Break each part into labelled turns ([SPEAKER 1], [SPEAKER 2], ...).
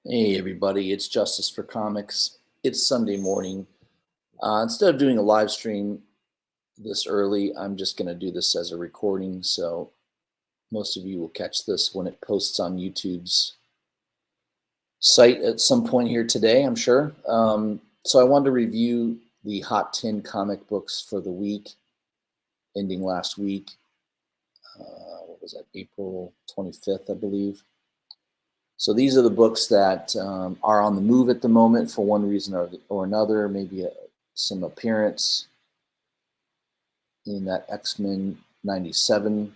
[SPEAKER 1] Hey everybody, it's Justice for Comics. It's Sunday morning. Instead of doing a live stream this early, I'm just going to do this as a recording. So most of you will catch this when it posts on YouTube's site at some point here today, I'm sure. So I wanted to review the Hot 10 comic books for the week ending last week. What was that? April 25th, I believe. So these are the books that are on the move at the moment for one reason or another, maybe some appearance in that X-Men 97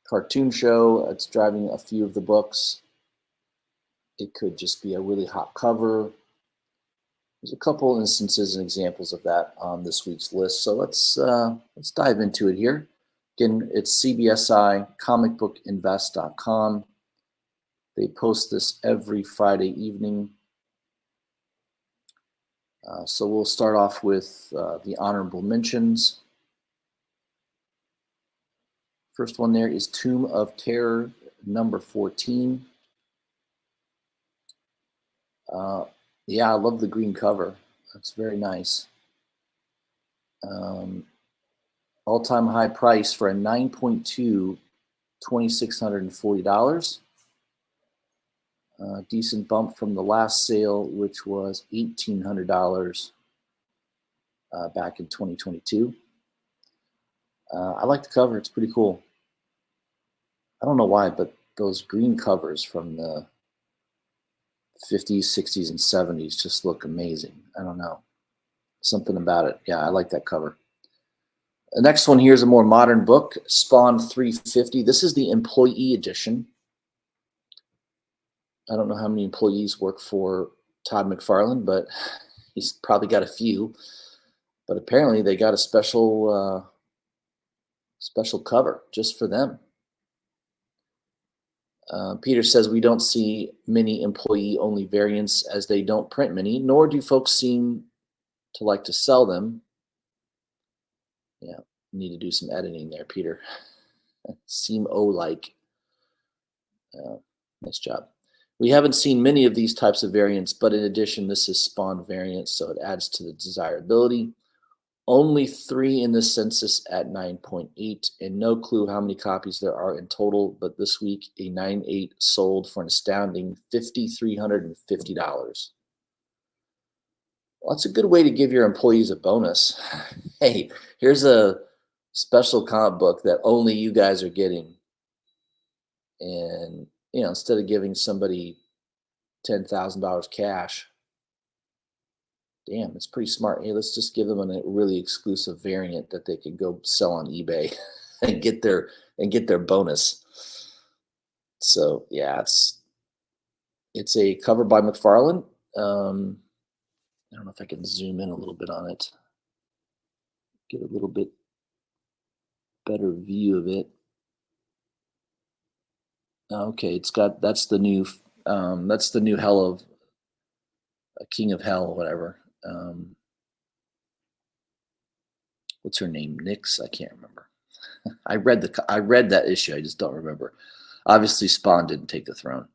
[SPEAKER 1] cartoon show. It's driving a few of the books. It could just be a really hot cover. There's a couple instances and examples of that on this week's list. So let's dive into it here. Again, it's CBSI comicbookinvest.com. They post this every Friday evening. So we'll start off with the honorable mentions. First one there is Tomb of Terror, number 14. Yeah, I love the green cover. That's very nice. All-time high price for a 9.2, $2,640. Decent bump from the last sale, which was $1,800 back in 2022. I like the cover. It's pretty cool. I don't know why, but those green covers from the 50s, 60s, and 70s just look amazing. I don't know. Something about it. Yeah, I like that cover. The next one here is a more modern book, Spawn 350. This is the employee edition. I don't know how many employees work for Todd McFarlane, but he's probably got a few. But apparently they got a special cover just for them. Peter says we don't see many employee-only variants as they don't print many, nor do folks seem to like to sell them. Yeah, need to do some editing there, Peter. Seem O-like. Nice job. We haven't seen many of these types of variants, but in addition, this is Spawn variant, so it adds to the desirability. Only 3 in the census at 9.8, and no clue how many copies there are in total, but this week a 9.8 sold for an astounding $5,350. Well, that's a good way to give your employees a bonus. Hey, here's a special comic book that only you guys are getting. And, instead of giving somebody $10,000 cash, damn, it's pretty smart. Hey, let's just give them a really exclusive variant that they can go sell on eBay and get their bonus. So yeah, it's a cover by McFarlane. I don't know if I can zoom in a little bit on it, get a little bit better view of it. Okay, that's the new Hell of King of Hell or whatever. What's her name? Nyx? I can't remember. I read that issue. I just don't remember. Obviously, Spawn didn't take the throne.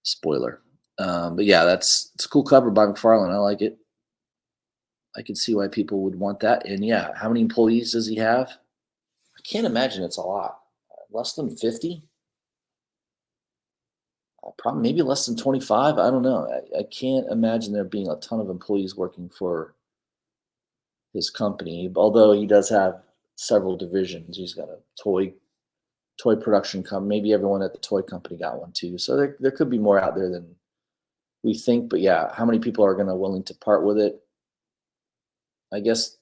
[SPEAKER 1] Spoiler. But yeah, it's a cool cover by McFarlane. I like it. I can see why people would want that. And yeah, how many employees does he have? I can't imagine it's a lot. Less than 50? Probably maybe less than 25. I don't know. I can't imagine there being a ton of employees working for his company, although he does have several divisions. He's got a toy production company. Maybe everyone at the toy company got one too. So there could be more out there than we think. But yeah, how many people are willing to part with it? I guess.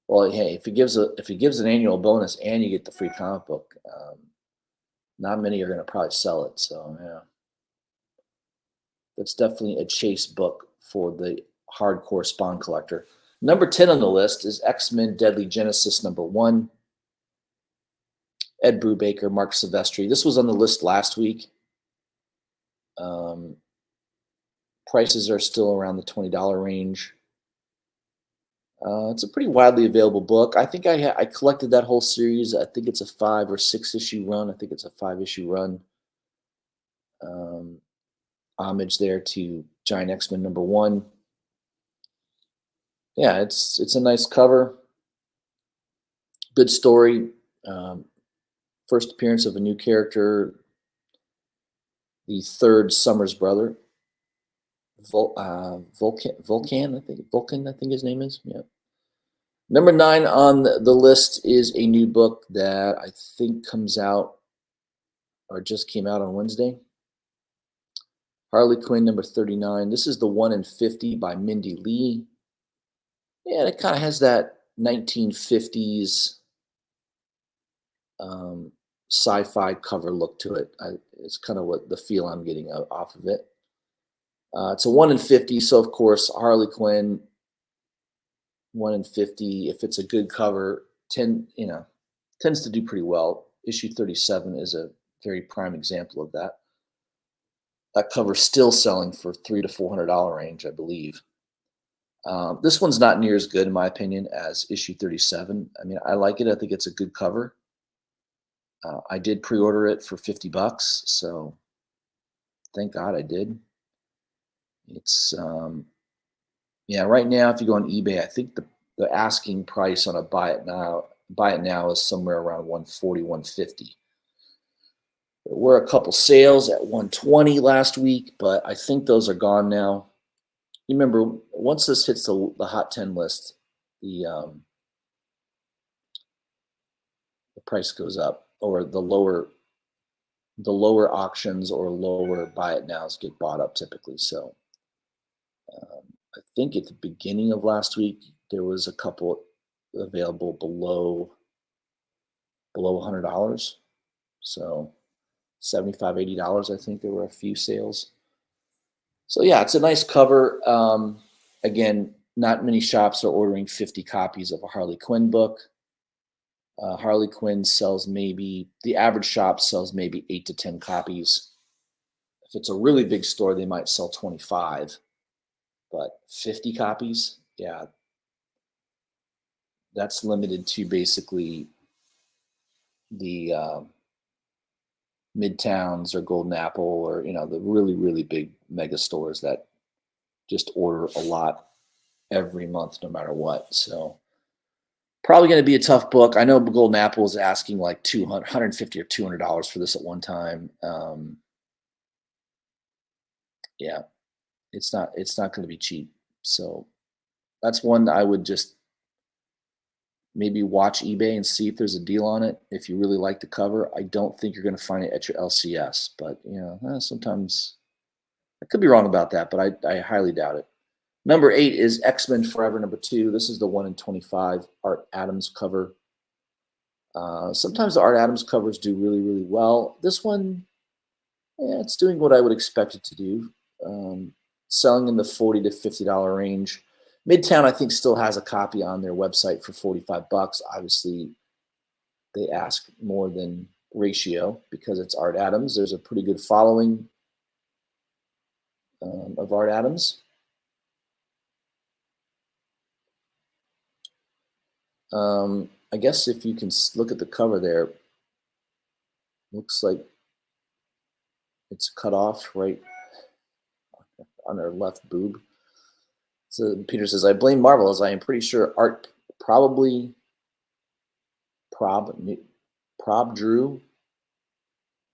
[SPEAKER 1] Well, hey, if he gives an annual bonus and you get the free comic book, not many are going to probably sell it. So yeah, that's definitely a chase book for the hardcore Spawn collector. Number 10 on the list is X-Men Deadly Genesis number 1. Ed Brubaker, Mark Silvestri. This was on the list last week. Prices are still around the $20 range. It's a pretty widely available book. I think I collected that whole series. I think it's a 5 or 6 issue run. I think it's a 5 issue run. homage there to Giant X-Men #1. Yeah, it's a nice cover, good story. Um, First appearance of a new character, the third Summers brother, Vulcan, I think his name is. Yeah. Number 9 on the list is a new book that I think comes out or just came out on Wednesday. Harley Quinn number 39. This is the 1 in 50 by Mindy Lee. Yeah, it kind of has that 1950s um, sci-fi cover look to it. It's kind of what the feel I'm getting off of it. It's a 1 in 50, so of course Harley Quinn 1 in 50. If it's a good cover, tends to do pretty well. Issue 37 is a very prime example of that. That cover's still selling for $300 to $400 range, I believe. This one's not near as good, in my opinion, as issue 37. I mean, I like it. I think it's a good cover. I did pre-order it for $50, so thank God I did. It's yeah, right now if you go on eBay, I think the asking price on a buy it now is somewhere around 140, 150. There were a couple sales at 120 last week, but I think those are gone now. You remember once this hits the Hot 10 list, the price goes up, or the lower auctions or lower buy it nows get bought up typically. So I think at the beginning of last week there was a couple available below $100. So $75, $80. I think there were a few sales. So yeah, it's a nice cover. Again, not many shops are ordering 50 copies of a Harley Quinn book. Harley Quinn sells the average shop sells maybe 8 to 10 copies. If it's a really big store, they might sell 25, but 50 copies, yeah, that's limited to basically the Midtowns or Golden Apple, or the really, really big mega stores that just order a lot every month, no matter what. So probably going to be a tough book. I know Golden Apple is asking like $150 or $200 for this at one time. Yeah, it's not going to be cheap. So that's one I would just maybe watch eBay and see if there's a deal on it. If you really like the cover, I don't think you're going to find it at your LCS, but sometimes I could be wrong about that, but I highly doubt it. Number 8 is X-Men Forever number 2. This is the 1 in 25 Art Adams cover. Sometimes the Art Adams covers do really, really well. This one, it's doing what I would expect it to do. Selling in the $40 to $50 range. Midtown, I think, still has a copy on their website for $45. Obviously, they ask more than ratio because it's Art Adams. There's a pretty good following of Art Adams. I guess if you can look at the cover there, looks like it's cut off right on her left boob. So Peter says, I blame Marvel, as I am pretty sure Art probably Prob drew.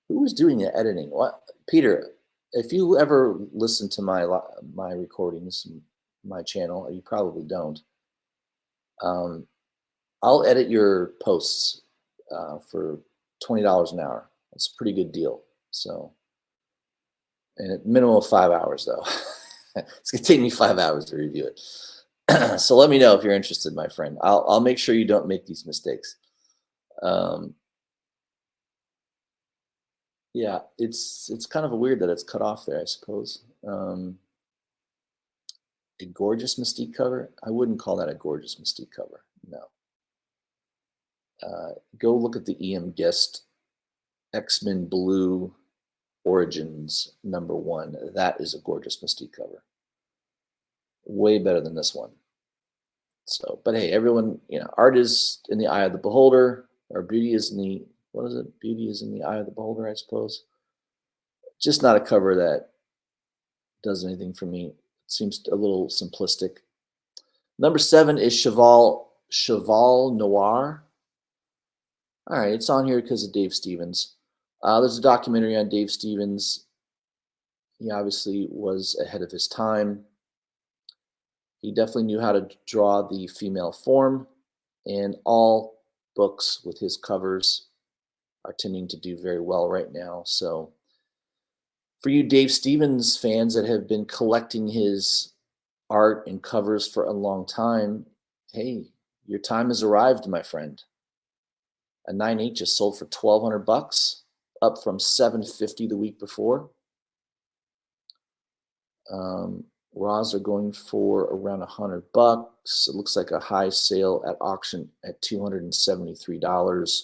[SPEAKER 1] Who was doing the editing? What, Peter? If you ever listen to my recordings, my channel, you probably don't. I'll edit your posts for $20 an hour. That's a pretty good deal. So, and at minimum of 5 hours though. It's gonna take me 5 hours to review it. So let me know if you're interested, my friend. I'll make sure you don't make these mistakes. Yeah, it's kind of weird that it's cut off there, I suppose. A gorgeous Mystique cover? I wouldn't call that a gorgeous Mystique cover. No. Go look at the EM Guest X-Men Blue Origins number 1. That is a gorgeous Mystique cover. Way better than this one. So, but hey, everyone, art is in the eye of the beholder, or beauty is in the, Beauty is in the eye of the beholder, I suppose. Just not a cover that does anything for me. It seems a little simplistic. Number 7 is Cheval Noir. All right, it's on here because of Dave Stevens. There's a documentary on Dave Stevens. He obviously was ahead of his time. He definitely knew how to draw the female form, and all books with his covers are tending to do very well right now. So, for you Dave Stevens fans that have been collecting his art and covers for a long time, hey, your time has arrived, my friend. A 9.8 just sold for $1,200, up from $750 the week before. Raws are going for around $100. It looks like a high sale at auction at $273.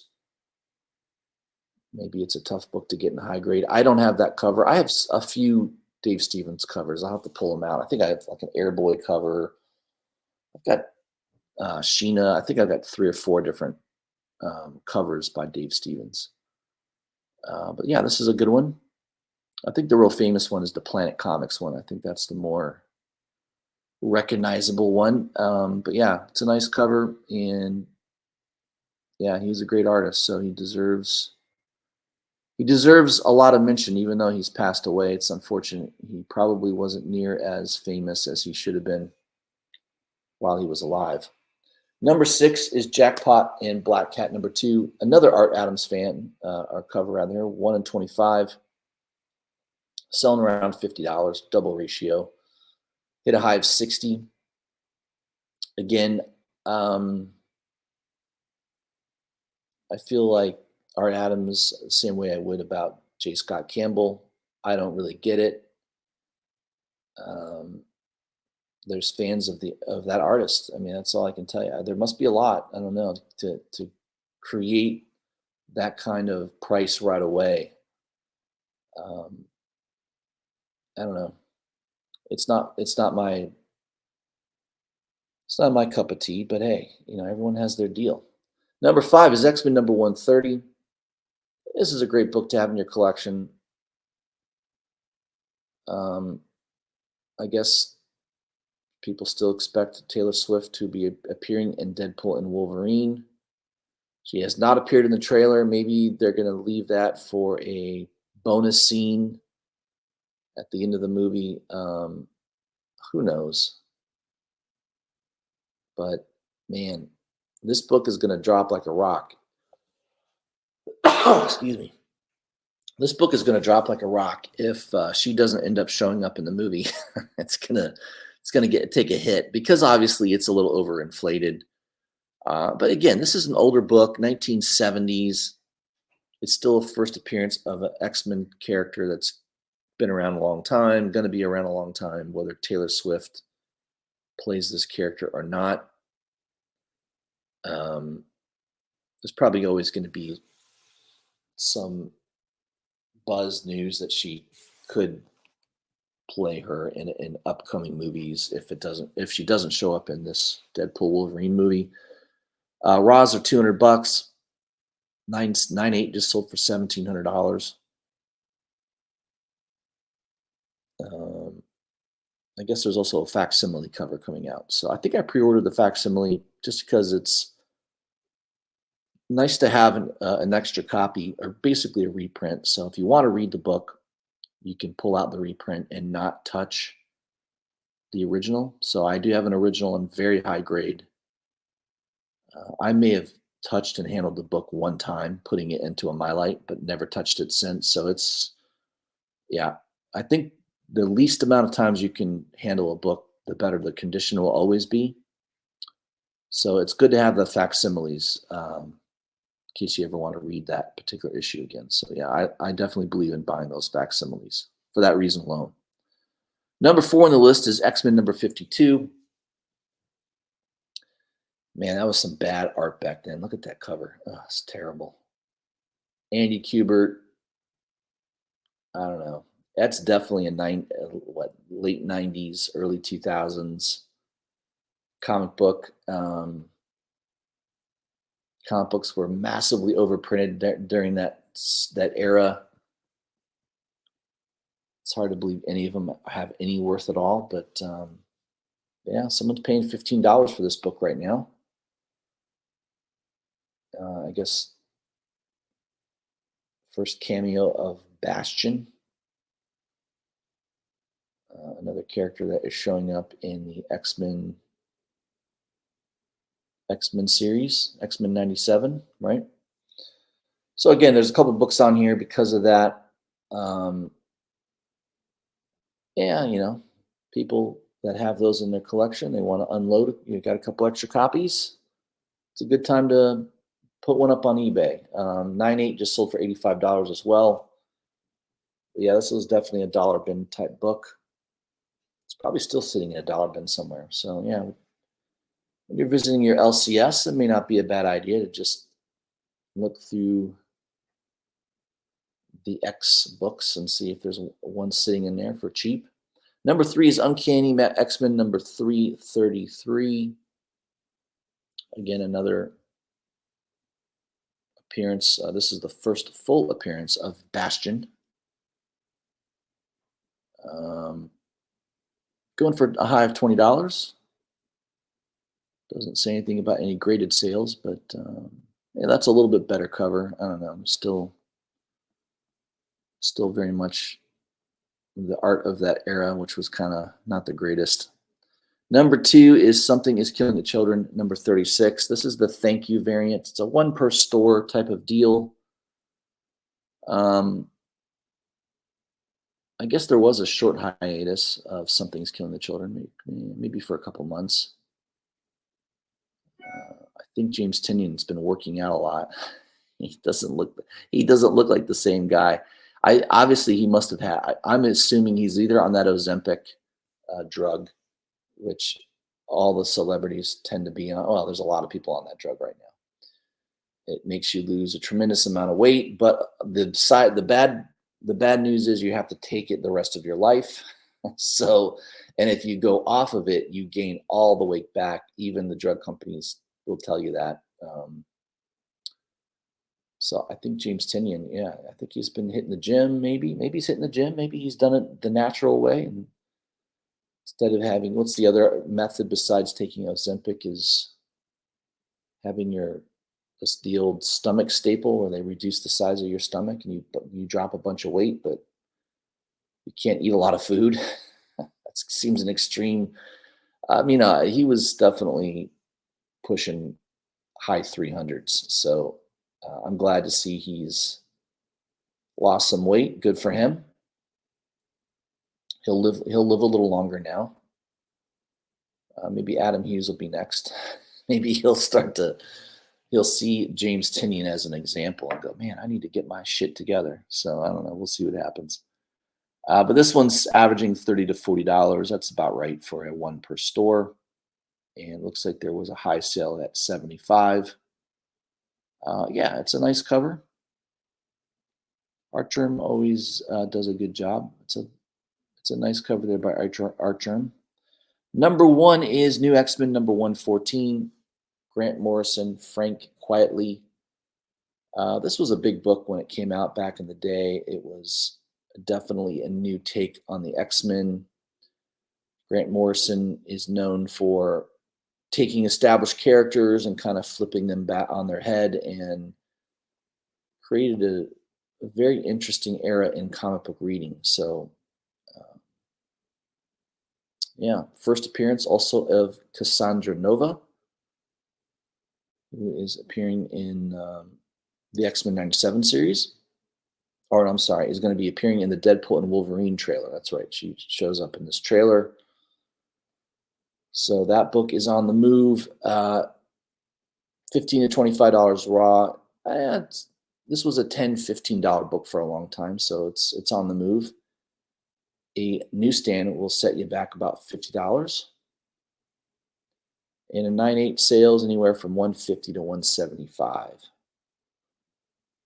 [SPEAKER 1] Maybe it's a tough book to get in high grade. I don't have that cover. I have a few Dave Stevens covers. I'll have to pull them out. I think I have like an Airboy cover. I've got Sheena. I think I've got 3 or 4 different covers by Dave Stevens. But yeah, this is a good one. I think the real famous one is the Planet Comics one. I think that's the more recognizable one. But yeah, it's a nice cover, and yeah, he's a great artist, so he deserves a lot of mention, even though he's passed away. It's unfortunate. He probably wasn't near as famous as he should have been while he was alive. Number 6 is Jackpot and Black Cat. Number 2, another Art Adams fan, our cover around there, 1 in 25. Selling around $50, double ratio. Hit a high of 60. Again, I feel like Art Adams, the same way I would about J. Scott Campbell. I don't really get it. There's fans of that artist. I mean, that's all I can tell you. There must be a lot. I don't know, to create that kind of price right away. I don't know. It's not my cup of tea, but hey, everyone has their deal. Number 5 is X-Men number 130. This is a great book to have in your collection. I guess people still expect Taylor Swift to be appearing in Deadpool and Wolverine. She has not appeared in the trailer. Maybe they're going to leave that for a bonus scene at the end of the movie. Who knows? But man, this book is going to drop like a rock. Excuse me. This book is going to drop like a rock if she doesn't end up showing up in the movie. It's gonna take a hit, because obviously it's a little overinflated. But again, this is an older book, 1970s. It's still a first appearance of an X-Men character that's been around a long time, going to be around a long time, whether Taylor Swift plays this character or not. There's probably always going to be some buzz news that she could play her in upcoming movies if she doesn't show up in this Deadpool Wolverine movie. Raws are $200. 9.8 just sold for $1,700. I guess there's also a facsimile cover coming out, so I think I pre-ordered the facsimile just because it's nice to have an extra copy, or basically a reprint. So if you want to read the book, you can pull out the reprint and not touch the original. So I do have an original in very high grade. I may have touched and handled the book one time, putting it into a MyLite, but never touched it since. So yeah, I think the least amount of times you can handle a book, the better the condition will always be. So it's good to have the facsimiles in case you ever want to read that particular issue again. So yeah, I definitely believe in buying those facsimiles for that reason alone. Number 4 on the list is X-Men number 52. Man, that was some bad art back then. Look at that cover. Oh, it's terrible. Andy Kubert. I don't know. That's definitely a late 90s, early 2000s comic book. Comic books were massively overprinted during that era. It's hard to believe any of them have any worth at all, but yeah, someone's paying $15 for this book right now. I guess first cameo of Bastion, another character that is showing up in the X Men series, X Men '97, right? So again, there's a couple books on here because of that. Um, yeah, people that have those in their collection, they want to unload it. You got a couple extra copies. It's a good time to put one up on eBay. 9.8 just sold for $85 as well. But yeah, this was definitely a dollar bin type book. It's probably still sitting in a dollar bin somewhere. So yeah, when you're visiting your LCS, it may not be a bad idea to just look through the X books and see if there's one sitting in there for cheap. Number 3 is Uncanny X-Men number 333. Again, another appearance. This is the first full appearance of Bastion. Um, Going for a high of $20. Doesn't say anything about any graded sales, but yeah, that's a little bit better cover. I don't know. Still very much the art of that era, which was kind of not the greatest. Number 2 is Something is Killing the Children, number 36. This is the thank you variant. It's a one per store type of deal. Um, I guess there was a short hiatus of Something's Killing the Children, maybe for a couple months. I think James Tynion's been working out a lot. He doesn't look like the same guy. I obviously he must have had. I'm assuming he's either on that Ozempic drug, which all the celebrities tend to be on. Well, there's a lot of people on that drug right now. It makes you lose a tremendous amount of weight, but the bad news is you have to take it the rest of your life. So, and if you go off of it, you gain all the weight back. Even the drug companies will tell you that. So I think James Tinian, yeah, I think he's been hitting the gym. Maybe he's hitting the gym. Maybe he's done it the natural way. And instead of having, what's the other method besides taking Ozempic is having the old stomach staple where they reduce the size of your stomach and you drop a bunch of weight, but you can't eat a lot of food. That seems an extreme. I mean, he was definitely pushing high 300s. So I'm glad to see he's lost some weight. Good for him. He'll live a little longer now. Maybe Adam Hughes will be next. Maybe he'll see James Tinian as an example and go, man, I need to get my shit together. So I don't know. We'll see what happens. But this one's averaging $30 to $40. That's about right for a one per store. And it looks like there was a high sale at 75. Yeah, it's a nice cover. Artgerm always does a good job. It's a nice cover there by Artgerm. Number 1 is New X-Men number 114. Grant Morrison, Frank Quitely. This was a big book when it came out back in the day. It was definitely a new take on the X-Men. Grant Morrison is known for taking established characters and kind of flipping them back on their head and created a very interesting era in comic book reading. So, yeah, first appearance also of Cassandra Nova, who is appearing in the X-Men '97 series. Or I'm sorry, is going to be appearing in the Deadpool and Wolverine trailer. That's right. She shows up in this trailer. So that book is on the move. $15 to $25 raw. This was a $10, $15 book for a long time, so it's on the move. A newsstand will set you back about $50. And a 9.8 sales anywhere from $150 to $175.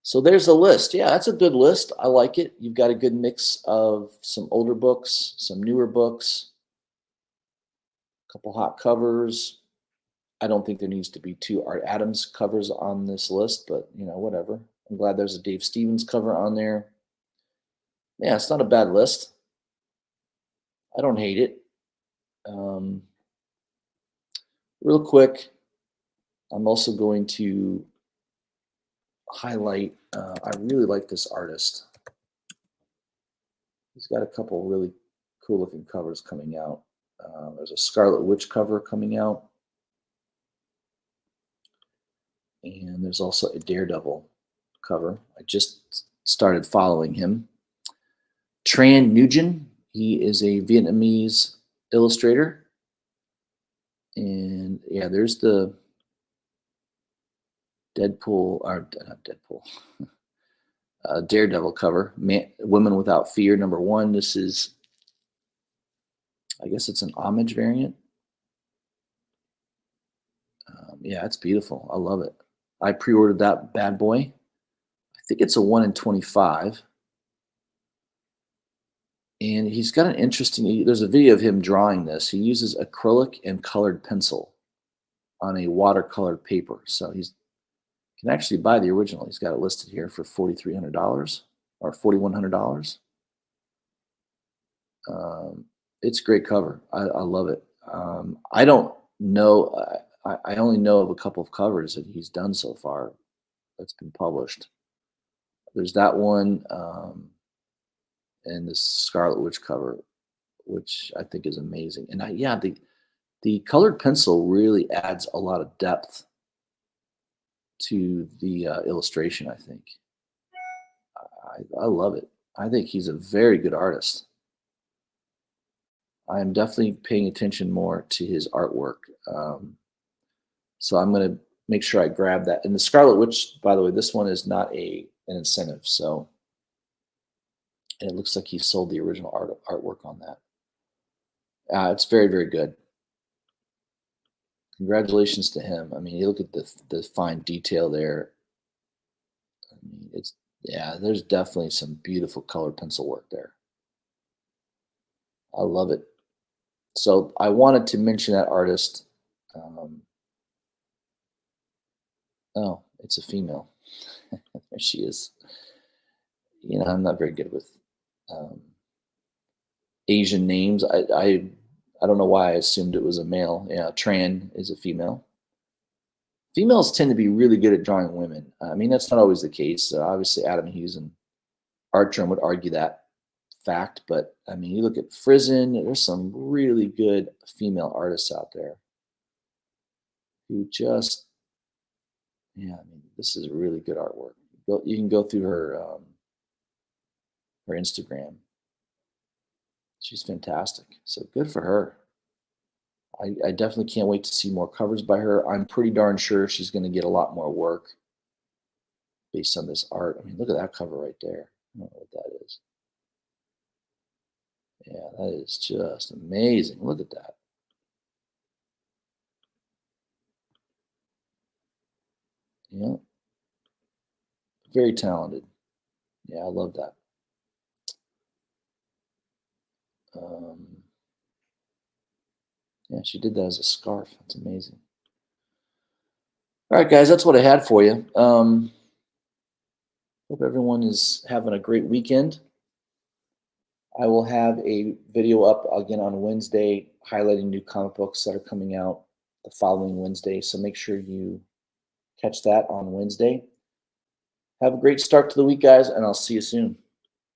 [SPEAKER 1] So there's a list. Yeah, that's a good list. I like it. You've got a good mix of some older books, some newer books, a couple hot covers. I don't think there needs to be 2 Art Adams covers on this list, but whatever. I'm glad there's a Dave Stevens cover on there. Yeah, it's not a bad list. I don't hate it. Um, Real quick, I'm also going to highlight. I really like this artist. He's got a couple really cool looking covers coming out. There's a Scarlet Witch cover coming out, and there's also a Daredevil cover. I just started following him. Tran Nguyen, he is a Vietnamese illustrator. And yeah, there's the Deadpool, or not Deadpool, Daredevil cover, Women Without Fear, #1. This is, I guess it's an homage variant. Yeah, it's beautiful. I love it. I pre-ordered that bad boy. I think it's a 1 in 25. And he's got an interesting, there's a video of him drawing this. He uses acrylic and colored pencil on a watercolored paper. So he's can actually buy the original. He's got it listed here for $4,300 or $4,100. It's a great cover. I love it. I don't know. I only know of a couple of covers that he's done so far that's been published. There's that one and this Scarlet Witch cover, which I think is amazing. And yeah, the colored pencil really adds a lot of depth to the illustration. I think I love it. I think he's a very good artist. I am definitely paying attention more to his artwork. So I'm going to make sure I grab that. And the Scarlet Witch, by the way, this one is not an incentive. So, and it looks like he sold the original artwork on that. It's very, very good. Congratulations to him. I mean, you look at the fine detail there. I mean, it's yeah. There's definitely some beautiful color pencil work there. I love it. So I wanted to mention that artist. Oh, it's a female. There she is. You know, I'm not very good with um, Asian names. I don't know why I assumed it was a male. Yeah, Tran is a female. Females tend to be really good at drawing women. I mean, that's not always the case. Obviously, Adam Hughes and Artgerm would argue that fact. But I mean, you look at Frizen. There's some really good female artists out there who just, yeah. I mean, this is really good artwork. You can go through her Instagram. She's fantastic. So good for her. I definitely can't wait to see more covers by her. I'm pretty darn sure she's going to get a lot more work based on this art. I mean, look at that cover right there. I don't know what that is. Yeah, that is just amazing. Look at that. Yeah, very talented. Yeah, I love that. Um, yeah, she did that as a scarf. That's amazing. All right, guys, that's what I had for you. Hope everyone is having a great weekend. I will have a video up again on Wednesday highlighting new comic books that are coming out the following Wednesday. So make sure you catch that on Wednesday. Have a great start to the week, guys, and I'll see you soon.